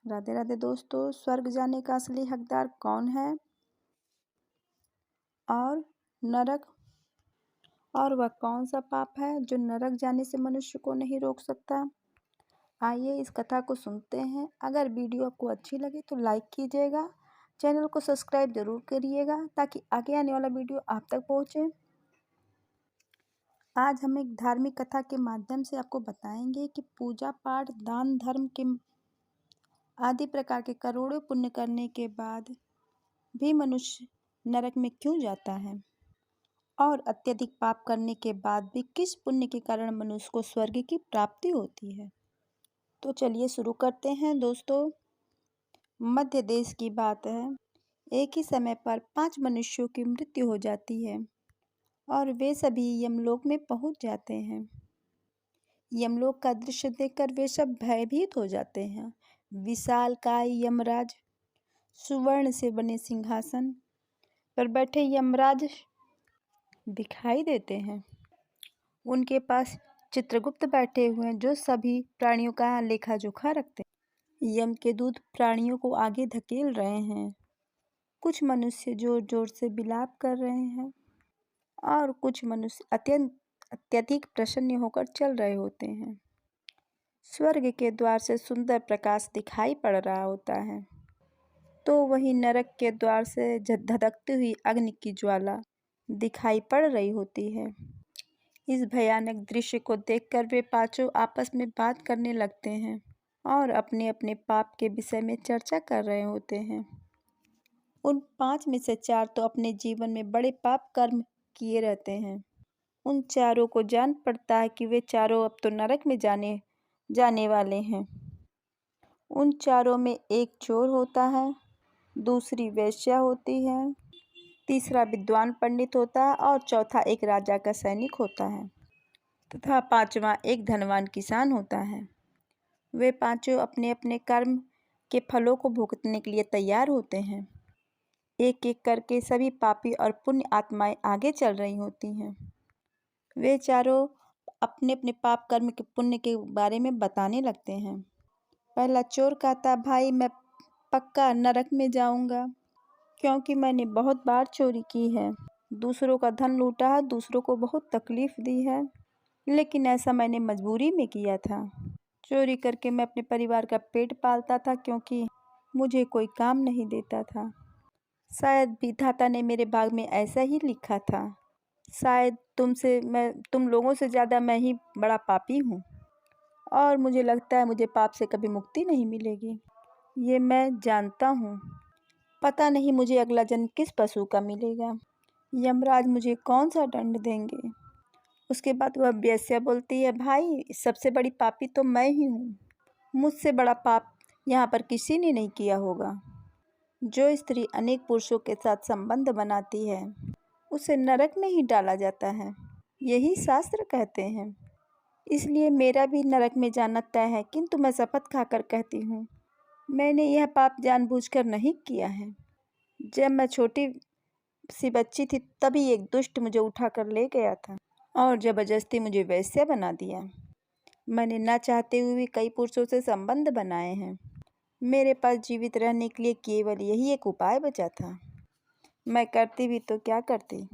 राधे राधे दोस्तों। स्वर्ग जाने का असली हकदार कौन है और नरक और वह कौन सा पाप है जो नरक जाने से मनुष्य को नहीं रोक सकता? आइए इस कथा को सुनते हैं। अगर वीडियो आपको अच्छी लगे तो लाइक कीजिएगा, चैनल को सब्सक्राइब जरूर करिएगा ताकि आगे आने वाला वीडियो आप तक पहुंचे। आज हम एक धार्मिक कथा के माध्यम से आपको बताएंगे कि पूजा पाठ, दान, धर्म के आदि प्रकार के करोड़ों पुण्य करने के बाद भी मनुष्य नरक में क्यों जाता है और अत्यधिक पाप करने के बाद भी किस पुण्य के कारण मनुष्य को स्वर्ग की प्राप्ति होती है। तो चलिए शुरू करते हैं दोस्तों। मध्य देश की बात है। एक ही समय पर 5 मनुष्यों की मृत्यु हो जाती है और वे सभी यमलोक में पहुंच जाते हैं। यमलोक का दृश्य देखकर वे सब भयभीत हो जाते हैं। विशालकाय यमराज, सुवर्ण से बने सिंहासन पर बैठे यमराज दिखाई देते हैं। उनके पास चित्रगुप्त बैठे हुए हैं जो सभी प्राणियों का लेखा जोखा रखते हैं। यम के दूत प्राणियों को आगे धकेल रहे हैं। कुछ मनुष्य जोर जोर से विलाप कर रहे हैं और कुछ मनुष्य अत्यधिक प्रसन्न होकर चल रहे होते हैं। स्वर्ग के द्वार से सुंदर प्रकाश दिखाई पड़ रहा होता है तो वहीं नरक के द्वार से धधकती हुई अग्नि की ज्वाला दिखाई पड़ रही होती है। इस भयानक दृश्य को देखकर वे पांचों आपस में बात करने लगते हैं और अपने अपने पाप के विषय में चर्चा कर रहे होते हैं। उन 5 में से 4 तो अपने जीवन में बड़े पाप कर्म किए रहते हैं। उन चारों को जान पड़ता है कि वे चारों अब तो नरक में जाने वाले हैं। उन चारों में एक चोर होता है, दूसरी वेश्या होती है, तीसरा विद्वान पंडित होता है और चौथा एक राजा का सैनिक होता है तथा 5वां एक धनवान किसान होता है। वे पांचों अपने अपने कर्म के फलों को भुगतने के लिए तैयार होते हैं। एक एक करके सभी पापी और पुण्य आत्माएं आगे चल रही होती हैं। वे चारों अपने अपने पाप कर्म के पुण्य के बारे में बताने लगते हैं। पहला चोर कहता, भाई मैं पक्का नरक में जाऊंगा क्योंकि मैंने बहुत बार चोरी की है, दूसरों का धन लूटा है, दूसरों को बहुत तकलीफ दी है, लेकिन ऐसा मैंने मजबूरी में किया था। चोरी करके मैं अपने परिवार का पेट पालता था क्योंकि मुझे कोई काम नहीं देता था। शायद विधाता ने मेरे भाग में ऐसा ही लिखा था। शायद तुम लोगों से ज़्यादा मैं ही बड़ा पापी हूँ और मुझे लगता है मुझे पाप से कभी मुक्ति नहीं मिलेगी। ये मैं जानता हूँ। पता नहीं मुझे अगला जन्म किस पशु का मिलेगा। यमराज मुझे कौन सा दंड देंगे। उसके बाद वह वेश्या बोलती है, भाई सबसे बड़ी पापी तो मैं ही हूँ। मुझसे बड़ा पाप यहाँ पर किसी ने नहीं किया होगा। जो स्त्री अनेक पुरुषों के साथ संबंध बनाती है उसे नरक में ही डाला जाता है, यही शास्त्र कहते हैं। इसलिए मेरा भी नरक में जाना तय है, किंतु मैं शपथ खाकर कहती हूँ मैंने यह पाप जानबूझकर नहीं किया है। जब मैं छोटी सी बच्ची थी तभी एक दुष्ट मुझे उठाकर ले गया था और जबरदस्ती मुझे वेश्या बना दिया। मैंने न चाहते हुए भी कई पुरुषों से संबंध बनाए हैं। मेरे पास जीवित रहने के लिए केवल यही एक उपाय बचा था। मैं करती भी तो क्या करती।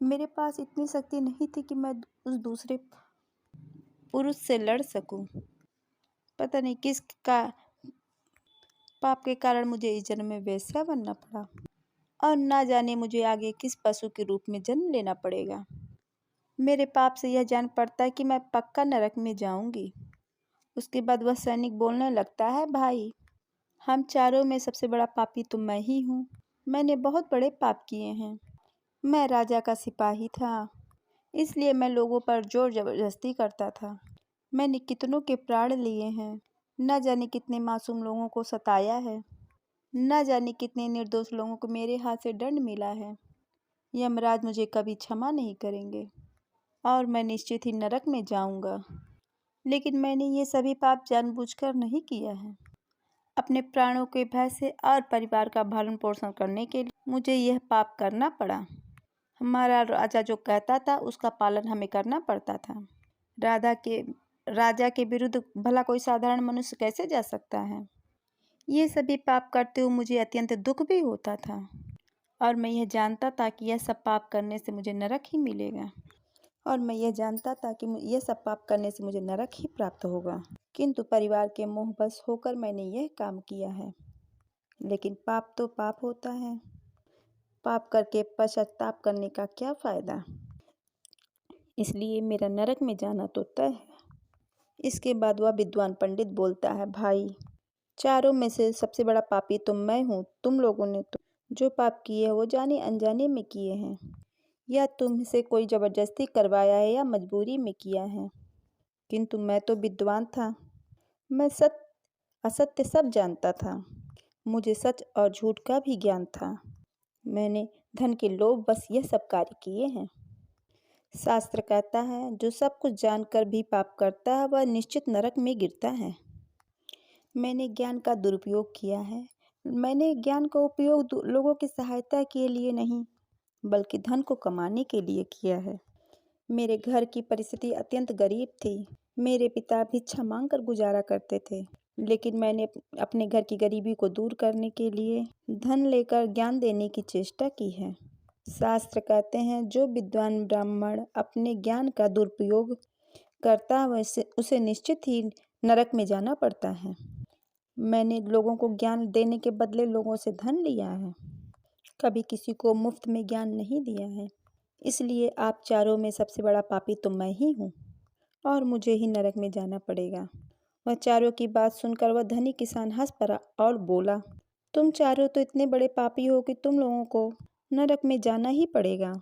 मेरे पास इतनी शक्ति नहीं थी कि मैं उस दूसरे पुरुष से लड़ सकूं। पता नहीं किसका पाप के कारण मुझे इस जन्म में वेश्या बनना पड़ा और ना जाने मुझे आगे किस पशु के रूप में जन्म लेना पड़ेगा। मेरे पाप से यह जान पड़ता है कि मैं पक्का नरक में जाऊंगी। उसके बाद वह सैनिक बोलने लगता है, भाई हम चारों में सबसे बड़ा पापी तो मैं ही हूँ। मैंने बहुत बड़े पाप किए हैं। मैं राजा का सिपाही था, इसलिए मैं लोगों पर जोर जबरदस्ती करता था। मैंने कितनों के प्राण लिए हैं, न जाने कितने मासूम लोगों को सताया है, न जाने कितने निर्दोष लोगों को मेरे हाथ से दंड मिला है। यमराज मुझे कभी क्षमा नहीं करेंगे और मैं निश्चित ही नरक में जाऊंगा। लेकिन मैंने ये सभी पाप जानबूझकर नहीं किया है। अपने प्राणों के भय से और परिवार का भरण पोषण करने के लिए मुझे यह पाप करना पड़ा। हमारा राजा जो कहता था उसका पालन हमें करना पड़ता था। राजा के विरुद्ध भला कोई साधारण मनुष्य कैसे जा सकता है। ये सभी पाप करते हुए मुझे अत्यंत दुख भी होता था और मैं यह जानता था कि यह सब पाप करने से मुझे नरक ही मिलेगा और मैं यह जानता था कि यह सब पाप करने से मुझे नरक ही प्राप्त होगा। किंतु परिवार के मोहबस होकर मैंने यह काम किया है। लेकिन पाप तो पाप होता है। पाप करके पश्चाताप करने का क्या फायदा। इसलिए मेरा नरक में जाना तो तय है। इसके बाद वह विद्वान पंडित बोलता है, भाई, चारों में से सबसे बड़ा पापी तो मैं हूँ। तुम लोगों ने तो जो पाप किए हैं वो जाने अनजाने में किए हैं, या तुमसे कोई जबरदस्ती करवाया है या मजबूरी में किया है। किंतु मैं तो विद्वान था। मैं सत्य असत्य सब जानता था। मुझे सच और झूठ का भी ज्ञान था। मैंने धन के लोभ बस यह सब कार्य किए हैं। शास्त्र कहता है, जो सब कुछ जानकर भी पाप करता है वह निश्चित नरक में गिरता है। मैंने ज्ञान का दुरुपयोग किया है। मैंने ज्ञान का उपयोग लोगों की सहायता के लिए नहीं, बल्कि धन को कमाने के लिए किया है। मेरे घर की परिस्थिति अत्यंत गरीब थी। मेरे पिता भिक्षा मांगकर गुजारा करते थे, लेकिन मैंने अपने घर की गरीबी को दूर करने के लिए धन लेकर ज्ञान देने की चेष्टा की है। शास्त्र कहते हैं, जो विद्वान ब्राह्मण अपने ज्ञान का दुरुपयोग करता है उसे निश्चित ही नरक में जाना पड़ता है। मैंने लोगों को ज्ञान देने के बदले लोगों से धन लिया है। कभी किसी को मुफ्त में ज्ञान नहीं दिया है। इसलिए आप चारों में सबसे बड़ा पापी तो मैं ही हूँ और मुझे ही नरक में जाना पड़ेगा। वह चारों की बात सुनकर वह धनी किसान हंस पड़ा और बोला, तुम चारों तो इतने बड़े पापी हो कि तुम लोगों को नरक में जाना ही पड़ेगा।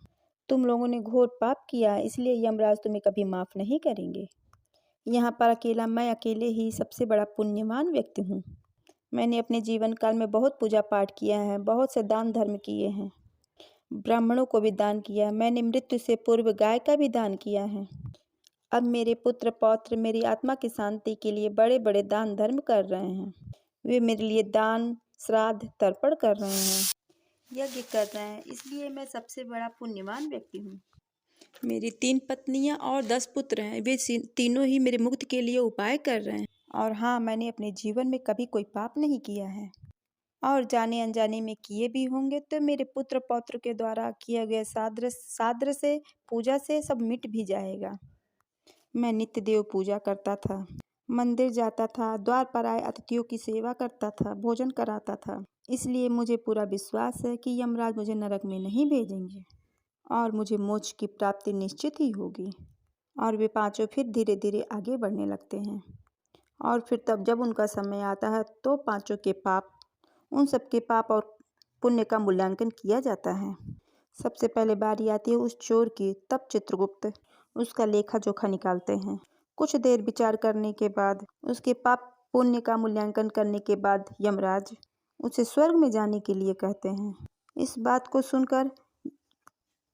तुम लोगों ने घोर पाप किया, इसलिए यमराज तुम्हें कभी माफ़ नहीं करेंगे। यहाँ पर मैं अकेले ही सबसे बड़ा पुण्यवान व्यक्ति हूँ। मैंने अपने जीवन काल में बहुत पूजा पाठ किया है, बहुत से दान धर्म किए हैं, ब्राह्मणों को भी दान किया है। मैंने मृत्यु से पूर्व गाय का भी दान किया है। अब मेरे पुत्र पौत्र मेरी आत्मा की शांति के लिए बड़े बड़े दान धर्म कर रहे हैं। वे मेरे लिए दान श्राद्ध तर्पण कर रहे हैं, यज्ञ कर रहे हैं। इसलिए मैं सबसे बड़ा पुण्यवान व्यक्ति हूँ। मेरी 3 पत्नियाँ और 10 पुत्र हैं। वे तीनों ही मेरे मुक्ति के लिए उपाय कर रहे हैं। और हाँ, मैंने अपने जीवन में कभी कोई पाप नहीं किया है, और जाने अनजाने में किए भी होंगे तो मेरे पुत्र पौत्र के द्वारा किया गया साद्र से पूजा से सब मिट भी जाएगा। मैं नित्य देव पूजा करता था, मंदिर जाता था, द्वार पर आए अतिथियों की सेवा करता था, भोजन कराता था। इसलिए मुझे पूरा विश्वास है कि यमराज मुझे नरक में नहीं भेजेंगे और मुझे मोक्ष की प्राप्ति निश्चित ही होगी। और वे पांचों फिर धीरे धीरे आगे बढ़ने लगते हैं। और फिर तब जब उनका समय आता है तो पांचों के पाप, उन सबके पाप और पुण्य का मूल्यांकन किया जाता है। सबसे पहले बारी आती है उस चोर की। तब चित्रगुप्त उसका लेखा जोखा निकालते हैं। कुछ देर विचार करने के बाद, उसके पाप पुण्य का मूल्यांकन करने के बाद यमराज उसे स्वर्ग में जाने के लिए कहते हैं। इस बात को सुनकर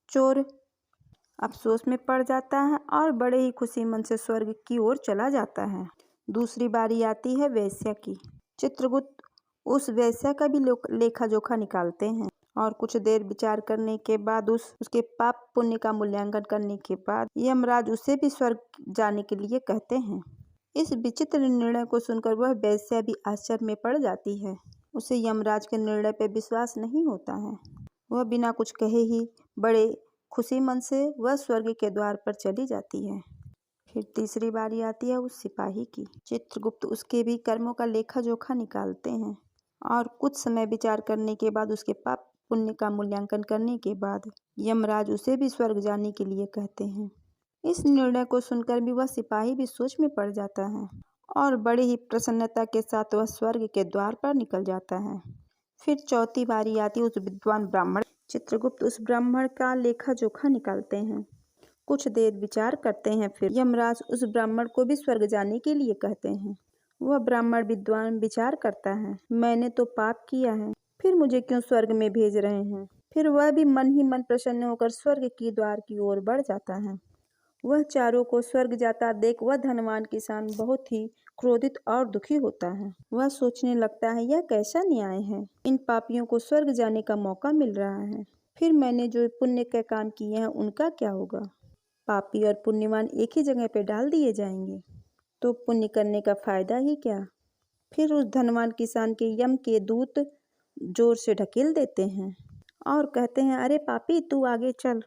चोर अफसोस में पड़ जाता है और बड़े ही खुशी मन से स्वर्ग की ओर चला जाता है। दूसरी बारी आती है वेश्या की। चित्रगुप्त उस वेश्या का भी लेखा जोखा निकालते हैं और कुछ देर विचार करने के बाद उसके पाप पुण्य का मूल्यांकन करने के बाद यमराज उसे भी स्वर्ग जाने के लिए कहते हैं। इस विचित्र निर्णय को सुनकर वह वेश्या भी आश्चर्य में पड़ जाती है। उसे यमराज के निर्णय पर विश्वास नहीं होता है। वह बिना कुछ कहे ही बड़े खुशी मन से वह स्वर्ग के द्वार पर चली जाती है। फिर तीसरी बारी आती है उस सिपाही की। चित्रगुप्त उसके भी कर्मों का लेखा जोखा निकालते हैं और कुछ समय विचार करने के बाद उसके पाप पुण्य का मूल्यांकन करने के बाद यमराज उसे भी स्वर्ग जाने के लिए कहते हैं। इस निर्णय को सुनकर भी वह सिपाही भी सोच में पड़ जाता है और बड़ी ही प्रसन्नता के साथ वह स्वर्ग के द्वार पर निकल जाता है। फिर चौथी बारी आती है उस विद्वान ब्राह्मण। चित्रगुप्त उस ब्राह्मण का लेखा जोखा निकालते हैं, कुछ देर विचार करते हैं। फिर यमराज उस ब्राह्मण को भी स्वर्ग जाने के लिए कहते हैं। वह ब्राह्मण विद्वान विचार करता है, मैंने तो पाप किया है, फिर मुझे क्यों स्वर्ग में भेज रहे हैं। फिर वह भी मन ही मन प्रसन्न होकर स्वर्ग की द्वार की ओर बढ़ जाता है। वह चारों को स्वर्ग जाता देख वह धनवान किसान बहुत ही क्रोधित और दुखी होता है। वह सोचने लगता है, यह कैसा न्याय है। इन पापियों को स्वर्ग जाने का मौका मिल रहा है, फिर मैंने जो पुण्य के काम किए हैं उनका क्या होगा। पापी और पुण्यवान एक ही जगह पे डाल दिए जाएंगे। तो पुण्य करने का फायदा ही क्या। फिर उस धनवान किसान के यम के दूत जोर से ढकेल देते हैं और कहते हैं, अरे पापी तू आगे चल,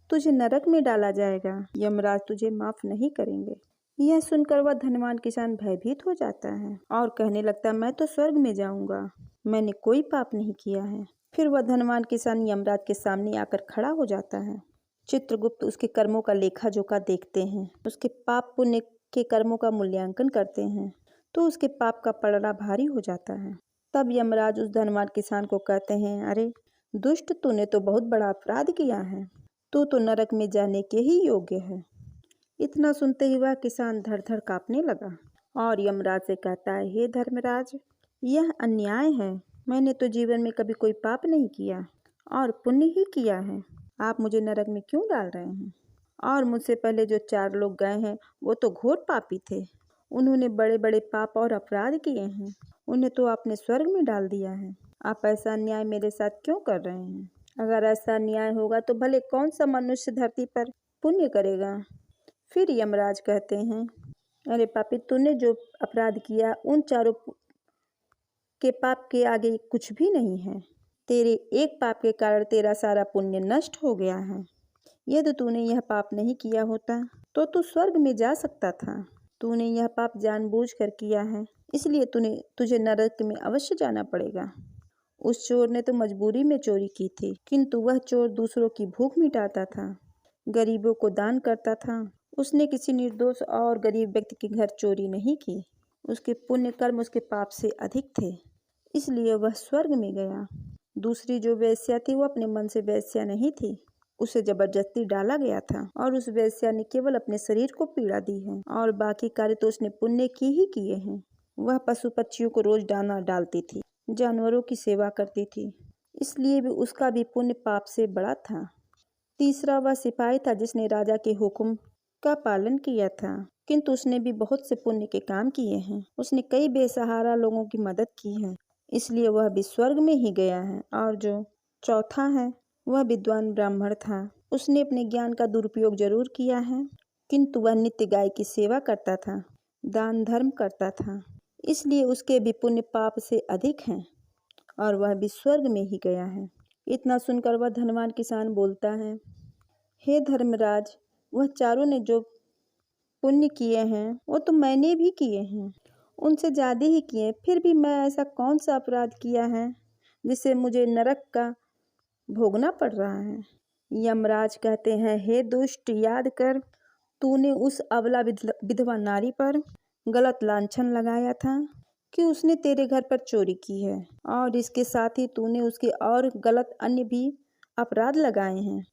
तुझे नरक में डाला जाएगा, यमराज तुझे माफ नहीं करेंगे। यह सुनकर वह धनवान किसान भयभीत हो जाता है और कहने लगता है, मैं तो स्वर्ग में जाऊंगा, मैंने कोई पाप नहीं किया है। फिर वह धनवान किसान यमराज के सामने आकर खड़ा हो जाता है। चित्रगुप्त उसके कर्मों का लेखा जोखा देखते हैं, उसके पाप पुण्य के कर्मों का मूल्यांकन करते हैं, तो उसके पाप का पलड़ा भारी हो जाता है। तब यमराज उस धनवान किसान को कहते हैं, अरे दुष्ट, तूने तो बहुत बड़ा अपराध किया है, तू तो नरक में जाने के ही योग्य है। इतना सुनते ही वह किसान धड़ धड़ कांपने लगा और यमराज से कहता है, हे धर्मराज, यह अन्याय है, मैंने तो जीवन में कभी कोई पाप नहीं किया और पुण्य ही किया है, आप मुझे नरक में क्यों डाल रहे हैं। और मुझसे पहले जो 4 लोग गए हैं वो तो घोर पापी थे, उन्होंने बड़े बड़े पाप और अपराध किए हैं, उन्हें तो आपने स्वर्ग में डाल दिया है, आप ऐसा अन्याय मेरे साथ क्यों कर रहे हैं। अगर ऐसा अन्याय होगा तो भले कौन सा मनुष्य धरती पर पुण्य करेगा। फिर यमराज कहते हैं, अरे पापी, तूने जो अपराध किया उन 4 के पाप के आगे कुछ भी नहीं है, तेरे एक पाप के कारण तेरा सारा पुण्य नष्ट हो गया है। यदि तूने यह पाप नहीं किया होता तो तू स्वर्ग में जा सकता था, तूने यह पाप जानबूझकर किया है, इसलिए तुझे नरक में अवश्य जाना पड़ेगा। उस चोर ने तो मजबूरी में चोरी की थी, किंतु वह चोर दूसरों की भूख मिटाता था, गरीबों को दान करता था, उसने किसी निर्दोष और गरीब व्यक्ति के घर चोरी नहीं की। उसके पुण्य कर्म उसके पाप से अधिक थे, इसलिए वह स्वर्ग में गया। दूसरी जो वेश्या थी वो अपने मन से वेश्या नहीं थी, उसे जबरदस्ती डाला गया था और उस वेश्या ने केवल अपने शरीर को पीड़ा दी है और बाकी कार्य तो उसने पुण्य की ही किए हैं। वह पशु पक्षियों को रोज दाना डालती थी, जानवरों की सेवा करती थी, इसलिए भी उसका भी पुण्य पाप से बड़ा था। तीसरा वह सिपाही था जिसने राजा के हुक्म का पालन किया था, किंतु उसने भी बहुत से पुण्य के काम किए हैं, उसने कई बेसहारा लोगों की मदद की है, इसलिए वह भी स्वर्ग में ही गया है। और जो चौथा है वह विद्वान ब्राह्मण था, उसने अपने ज्ञान का दुरुपयोग जरूर किया है, किंतु वह नित्य गाय की सेवा करता था, दान धर्म करता था, इसलिए उसके भी पुण्य पाप से अधिक हैं और वह भी स्वर्ग में ही गया है। इतना सुनकर वह धनवान किसान बोलता है, हे धर्मराज, वह 4 ने जो पुण्य किए हैं वो तो मैंने भी किए हैं, उनसे ज़्यादा ही किए, फिर भी मैं ऐसा कौन सा अपराध किया है जिससे मुझे नरक का भोगना पड़ रहा है। यमराज कहते हैं, हे दुष्ट, याद कर, तूने उस अबला विधवा नारी पर गलत लांछन लगाया था कि उसने तेरे घर पर चोरी की है, और इसके साथ ही तूने उसके और गलत अन्य भी अपराध लगाए हैं।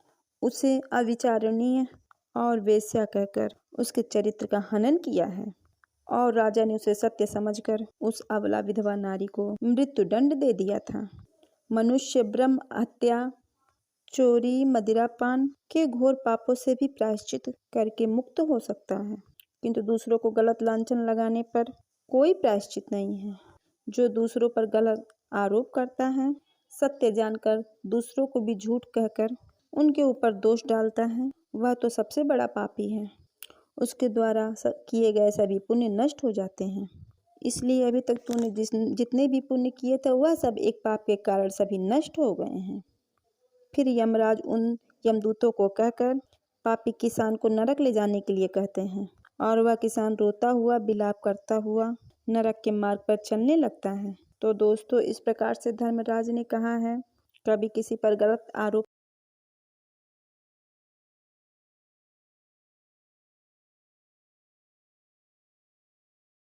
उसे अविचारणीय और वेश्या कहकर उसके चरित्र का हनन किया है और राजा ने उसे सत्य समझकर उस अबला विधवा नारी को मृत्यु दंड दे दिया था। मनुष्य ब्रह्म हत्या, चोरी, मदिरापान के घोर पापों से भी प्रायश्चित करके मुक्त हो सकता है, किंतु दूसरों को गलत लांछन लगाने पर कोई प्रायश्चित नहीं है। जो दूसरों पर गलत आरोप करता है, सत्य जानकर दूसरों को भी झूठ कहकर उनके ऊपर दोष डालता है, वह तो सबसे बड़ा पापी है, उसके द्वारा किए गए सभी पुण्य नष्ट हो जाते हैं। इसलिए अभी तक तूने जितने भी पुण्य किए थे वह सब एक पाप के कारण सभी नष्ट हो गए हैं। फिर यमराज उन यमदूतों को कहकर पापी किसान को नरक ले जाने के लिए कहते हैं और वह किसान रोता हुआ विलाप करता हुआ नरक के मार्ग पर चलने लगता है। तो दोस्तों, इस प्रकार से धर्मराज ने कहा है, कभी किसी पर गलत आरोप